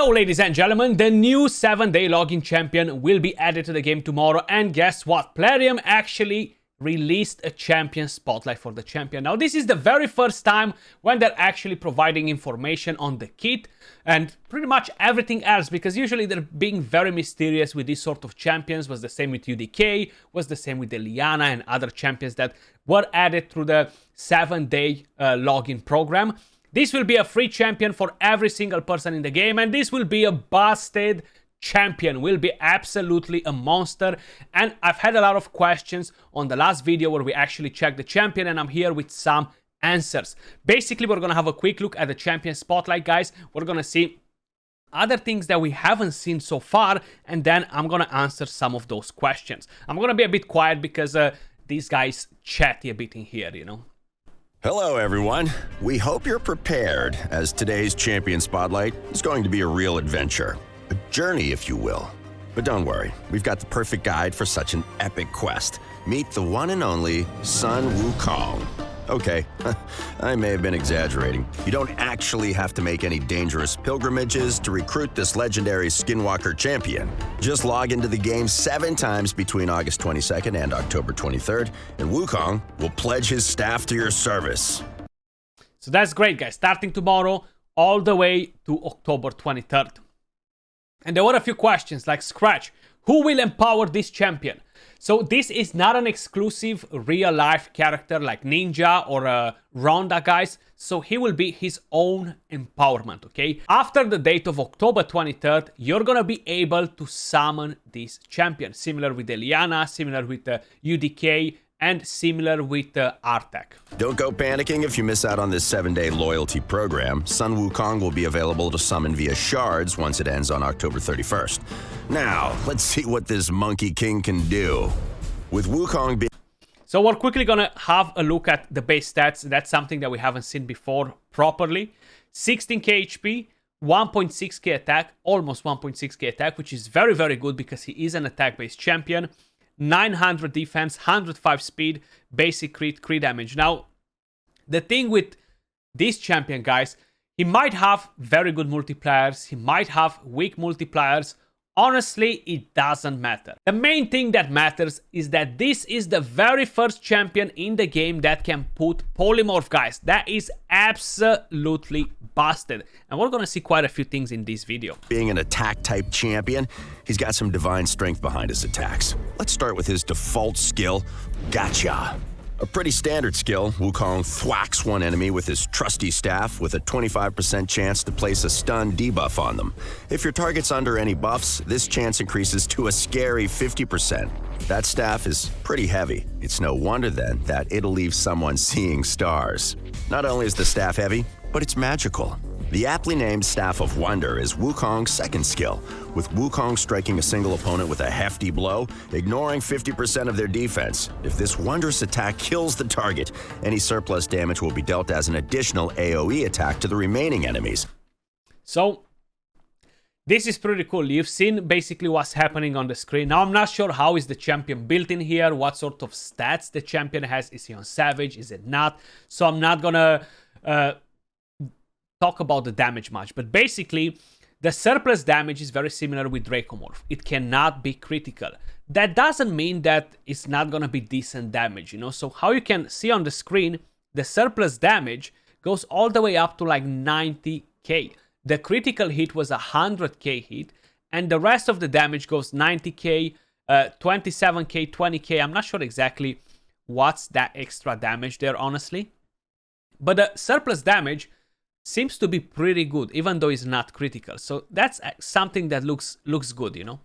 Hello ladies and gentlemen, the new 7-day login champion will be added to the game tomorrow, and guess what? Plarium actually released a champion spotlight for the champion. Now this is the very first time when they're actually providing information on the kit and pretty much everything else, because usually they're being very mysterious with these sort of champions. Was the same with UDK, was the same with the Liana and other champions that were added through the 7-day login program. This will be a free champion for every single person in the game, and this will be a busted champion. Will be absolutely a monster. And I've had a lot of questions on the last video where we actually checked the champion, and I'm here with some answers. Basically, we're gonna have a quick look at the champion spotlight, guys. We're gonna see other things that we haven't seen so far, and then I'm gonna answer some of those questions. I'm gonna be a bit quiet because these guys chatty a bit in here, you know. Hello everyone, we hope you're prepared, as today's Champion Spotlight is going to be a real adventure. A journey, if you will. But don't worry, we've got the perfect guide for such an epic quest. Meet the one and only Sun Wukong. Okay, I may have been exaggerating. You don't actually have to make any dangerous pilgrimages to recruit this legendary Skinwalker champion. Just log into the game 7 times between August 22nd and October 23rd, and Wukong will pledge his staff to your service. So that's great, guys. Starting tomorrow all the way to October 23rd. And there were a few questions like Skratch, who will empower this champion? So this is not an exclusive real-life character like Ninja or Ronda, guys. So he will be his own empowerment, okay? After the date of October 23rd, you're gonna be able to summon this champion. Similar with the Liana, similar with the UDK, and similar with the Artec. Don't go panicking if you miss out on this 7-day loyalty program. Sun Wukong will be available to summon via shards once it ends on October 31st. Now, let's see what this Monkey King can do. With Wukong being... So we're quickly gonna have a look at the base stats. That's something that we haven't seen before properly. 16k HP, 1.6k attack, almost 1.6k attack, which is very, very good because he is an attack-based champion. 900 defense, 105 speed, basic crit damage. Now, the thing with this champion, guys, he might have very good multipliers, he might have weak multipliers. Honestly, it doesn't matter. The main thing that matters is that this is the very first champion in the game that can put polymorph, guys. That is absolutely busted. And we're gonna see quite a few things in this video. Being an attack-type champion, he's got some divine strength behind his attacks. Let's start with his default skill, Gotcha. A pretty standard skill, Wukong thwacks one enemy with his trusty staff with a 25% chance to place a stun debuff on them. If your target's under any buffs, this chance increases to a scary 50%. That staff is pretty heavy. It's no wonder then that it'll leave someone seeing stars. Not only is the staff heavy, but it's magical. The aptly named Staff of Wonder is Wukong's second skill, with Wukong striking a single opponent with a hefty blow, ignoring 50% of their defense. If this wondrous attack kills the target, any surplus damage will be dealt as an additional AoE attack to the remaining enemies. So, this is pretty cool. You've seen basically what's happening on the screen. Now, I'm not sure how is the champion built in here, what sort of stats the champion has. Is he on Savage? Is it not? So I'm not gonna talk about the damage much, but basically the surplus damage is very similar with Dracomorph. It cannot be critical. That doesn't mean that it's not gonna be decent damage, you know. So how you can see on the screen, the surplus damage goes all the way up to like 90k. The critical hit was 100k hit, and the rest of the damage goes 90k, 27k, 20k. I'm not sure exactly what's that extra damage there, honestly, but the surplus damage seems to be pretty good, even though it's not critical. So that's something that looks good, you know.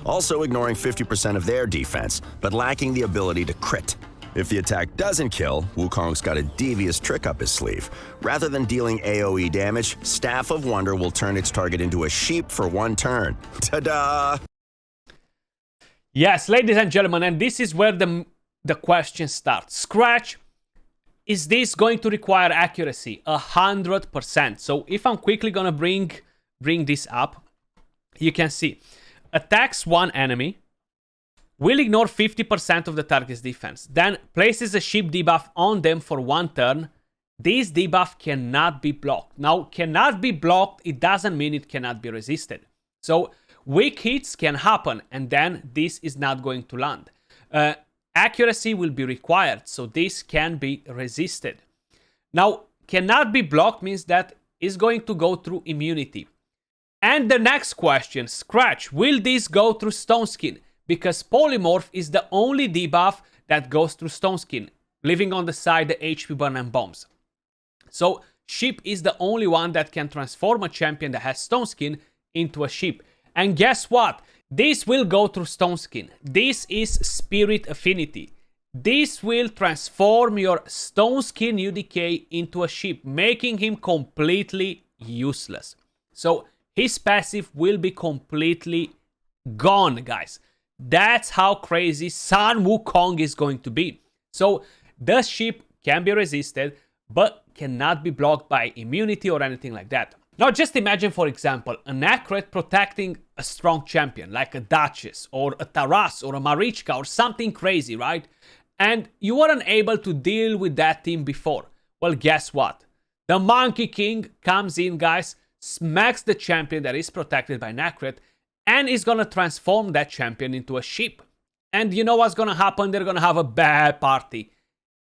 Also ignoring 50% of their defense, but lacking the ability to crit. If the attack doesn't kill, Wukong's got a devious trick up his sleeve. Rather than dealing AoE damage, Staff of Wonder will turn its target into a sheep for 1 turn. Ta-da! Yes, ladies and gentlemen, and this is where the question starts. Skratch, is this going to require accuracy? 100%. So if I'm quickly gonna bring this up, you can see attacks one enemy, will ignore 50% of the target's defense, then places a sheep debuff on them for 1 turn, this debuff cannot be blocked. Now, cannot be blocked, it doesn't mean it cannot be resisted. So, weak hits can happen, and then this is not going to land. Accuracy will be required, so this can be resisted. Now, cannot be blocked means that it's going to go through immunity. And the next question, Skratch, will this go through Stone Skin? Because Polymorph is the only debuff that goes through Stone Skin, leaving on the side the HP burn and bombs. So, Ship is the only one that can transform a champion that has Stone Skin into a Ship. And guess what? This will go through Stone Skin. This is Spirit Affinity. This will transform your Stone Skin UDK into a Ship, making him completely useless. So, his passive will be completely gone, guys. That's how crazy Sun Wukong is going to be. So, the Ship can be resisted, but cannot be blocked by immunity or anything like that. Now, just imagine, for example, an accurate protecting a strong champion, like a Duchess, or a Taras, or a Marichka, or something crazy, right? And you weren't able to deal with that team before. Well, guess what? The Monkey King comes in, guys, smacks the champion that is protected by an accurate, and is gonna transform that champion into a Ship. And you know what's gonna happen? They're gonna have a bad party.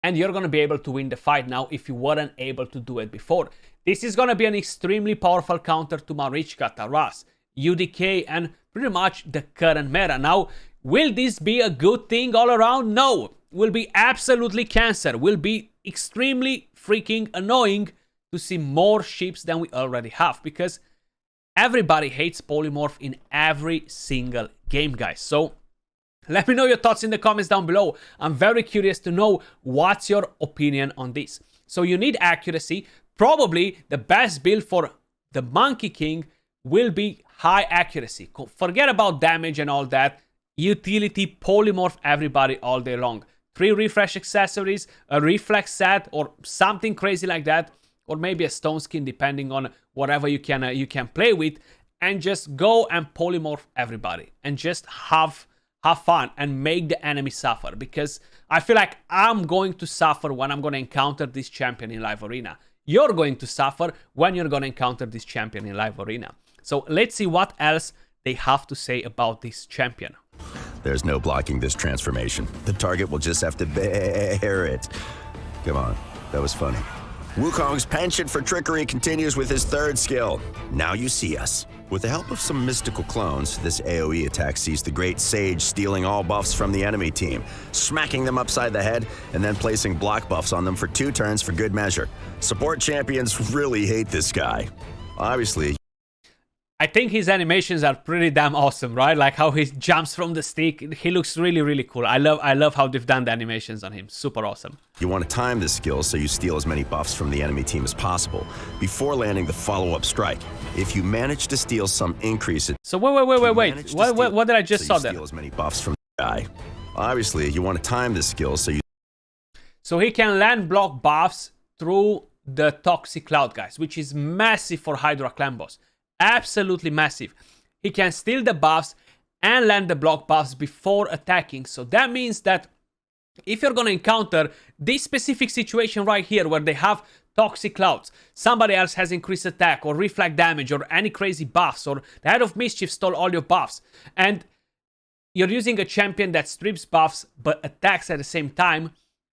And you're gonna be able to win the fight now if you weren't able to do it before. This is gonna be an extremely powerful counter to Marichka, Taras, UDK, and pretty much the current meta. Now, will this be a good thing all around? No. Will be absolutely cancer. Will be extremely freaking annoying to see more ships than we already have, because everybody hates Polymorph in every single game, guys. So let me know your thoughts in the comments down below. I'm very curious to know what's your opinion on this. So you need accuracy. Probably the best build for the Monkey King will be high accuracy. Forget about damage and all that. Utility, polymorph everybody all day long. 3 refresh accessories, a reflex set, or something crazy like that, or maybe a stone skin, depending on whatever you can play with, and just go and polymorph everybody and just have fun and make the enemy suffer, because I feel like I'm going to suffer when I'm going to encounter this champion in live arena. You're going to suffer when you're going to encounter this champion in live arena. So let's see what else they have to say about this champion. There's no blocking this transformation. The target will just have to bear it. Come on, that was funny. Wukong's penchant for trickery continues with his 3rd skill. Now you see us. With the help of some mystical clones, this AoE attack sees the Great Sage stealing all buffs from the enemy team, smacking them upside the head, and then placing block buffs on them for 2 turns for good measure. Support champions really hate this guy. Obviously, I think his animations are pretty damn awesome, right? Like how he jumps from the stick. He looks really, really cool. I love how they've done the animations on him. Super awesome. You want to time this skill so you steal as many buffs from the enemy team as possible before landing the follow-up strike. If you manage to steal some increase it. So wait. What did I just saw there? Steal as many buffs from the guy. Obviously, you want to time this skill so you. So he can land block buffs through the Toxic Cloud, guys, which is massive for Hydra Clan boss. Absolutely massive. He can steal the buffs and land the block buffs before attacking. So that means that if you're going to encounter this specific situation right here where they have Toxic Clouds, somebody else has increased attack or reflect damage or any crazy buffs, or the Head of Mischief stole all your buffs, and you're using a champion that strips buffs but attacks at the same time,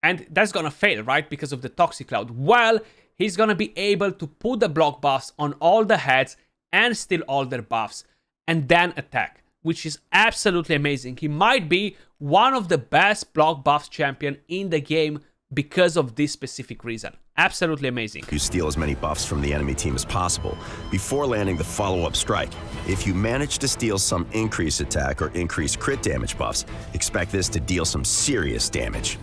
and that's going to fail, right? Because of the Toxic Cloud. Well, he's going to be able to put the block buffs on all the heads and steal all their buffs, and then attack, which is absolutely amazing. He might be one of the best block buffs champion in the game because of this specific reason. Absolutely amazing. You steal as many buffs from the enemy team as possible before landing the follow-up strike. If you manage to steal some increased attack or increased crit damage buffs, expect this to deal some serious damage.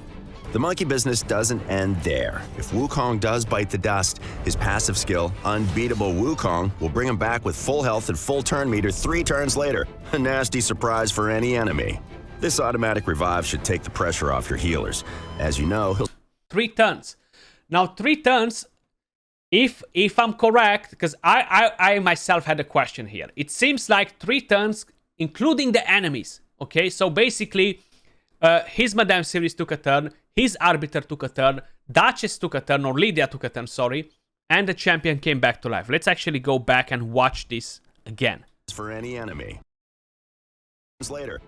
The monkey business doesn't end there. If Wukong does bite the dust, his passive skill, Unbeatable Wukong, will bring him back with full health and full turn meter 3 turns later. A nasty surprise for any enemy. This automatic revive should take the pressure off your healers. As you know, he'll 3 turns. Now 3 turns, if I'm correct, because I myself had a question here. It seems like 3 turns, including the enemies. Okay, so basically, his Madame Series took a turn, his Arbiter took a turn, Duchess took a turn, or Lydia took a turn, sorry, and the champion came back to life. Let's actually go back and watch this again. For any enemy. Later.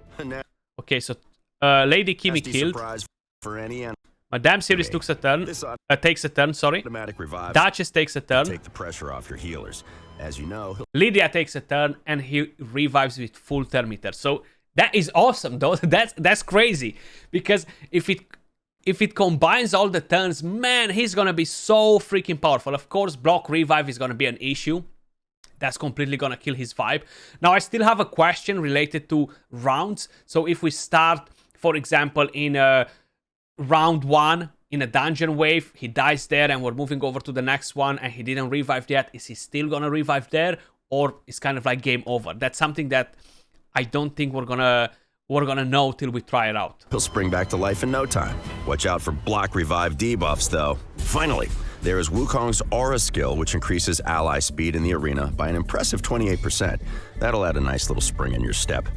Okay, so Lady Kimi killed. For any enemy. Madame Series takes a turn. Sorry. Automatic revive. Duchess takes a turn. Take the pressure off your healers. As you know, Lydia takes a turn and he revives with full turn meter. So that is awesome, though. That's crazy, because if it combines all the turns, man, he's gonna be so freaking powerful. Of course, block revive is gonna be an issue. That's completely gonna kill his vibe. Now, I still have a question related to rounds. So if we start, for example, in round 1 in a dungeon wave, he dies there and we're moving over to the next one and he didn't revive yet, is he still gonna revive there, or it's kind of like game over? That's something that I don't think we're gonna know till we try it out. He'll spring back to life in no time. Watch out for block revive debuffs, though. Finally, there is Wukong's Aura skill, which increases ally speed in the arena by an impressive 28%. That'll add a nice little spring in your step.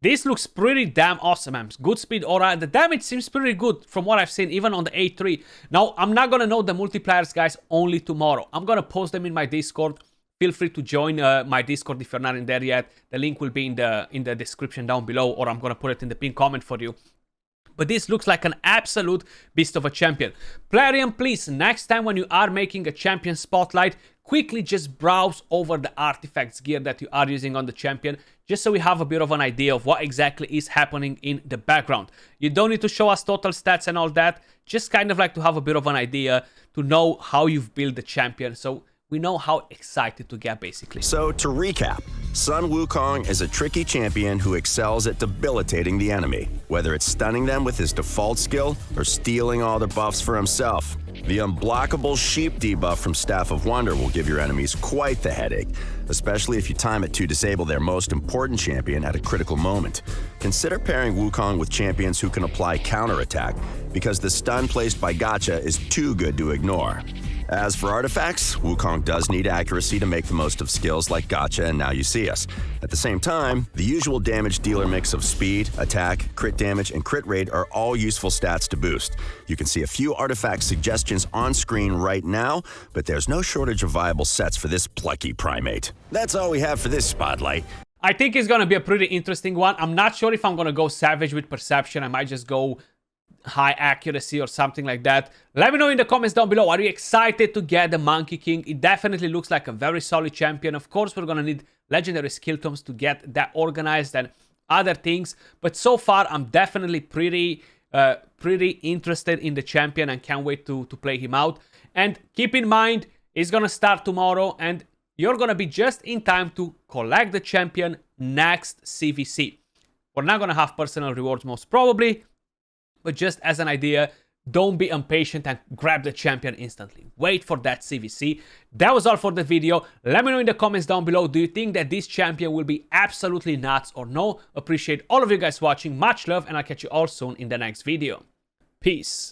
This looks pretty damn awesome, man. Good speed aura. The damage seems pretty good from what I've seen, even on the A3. Now, I'm not gonna know the multipliers, guys, only tomorrow. I'm gonna post them in my Discord. Feel free to join my Discord if you're not in there yet. The link will be in the description down below, or I'm gonna put it in the pinned comment for you. But this looks like an absolute beast of a champion. Plarium, please, next time when you are making a champion spotlight, quickly just browse over the artifacts gear that you are using on the champion, just so we have a bit of an idea of what exactly is happening in the background. You don't need to show us total stats and all that, just kind of like to have a bit of an idea, to know how you've built the champion, so we know how excited to get, basically. So, to recap, Sun Wukong is a tricky champion who excels at debilitating the enemy, whether it's stunning them with his default skill or stealing all the buffs for himself. The unblockable sheep debuff from Staff of Wonder will give your enemies quite the headache, especially if you time it to disable their most important champion at a critical moment. Consider pairing Wukong with champions who can apply counterattack, because the stun placed by Gotcha is too good to ignore. As for artifacts, Wukong does need accuracy to make the most of skills like Gotcha and Now You See Us. At the same time, the usual damage dealer mix of speed, attack, crit damage, and crit rate are all useful stats to boost. You can see a few artifact suggestions on screen right now, but there's no shortage of viable sets for this plucky primate. That's all we have for this spotlight. I think it's gonna be a pretty interesting one. I'm not sure if I'm gonna go savage with perception. I might just go high accuracy or something like that. Let me know in the comments down below. Are you excited to get the Monkey King? It definitely looks like a very solid champion. Of course, we're gonna need legendary skill tomes to get that organized and other things, but so far I'm definitely pretty interested in the champion and can't wait to play him out. And keep in mind, it's gonna start tomorrow and you're gonna be just in time to collect the champion next CVC. We're not gonna have personal rewards most probably, but just as an idea, don't be impatient and grab the champion instantly. Wait for that CVC. That was all for the video. Let me know in the comments down below, do you think that this champion will be absolutely nuts or no? Appreciate all of you guys watching. Much love, and I'll catch you all soon in the next video. Peace.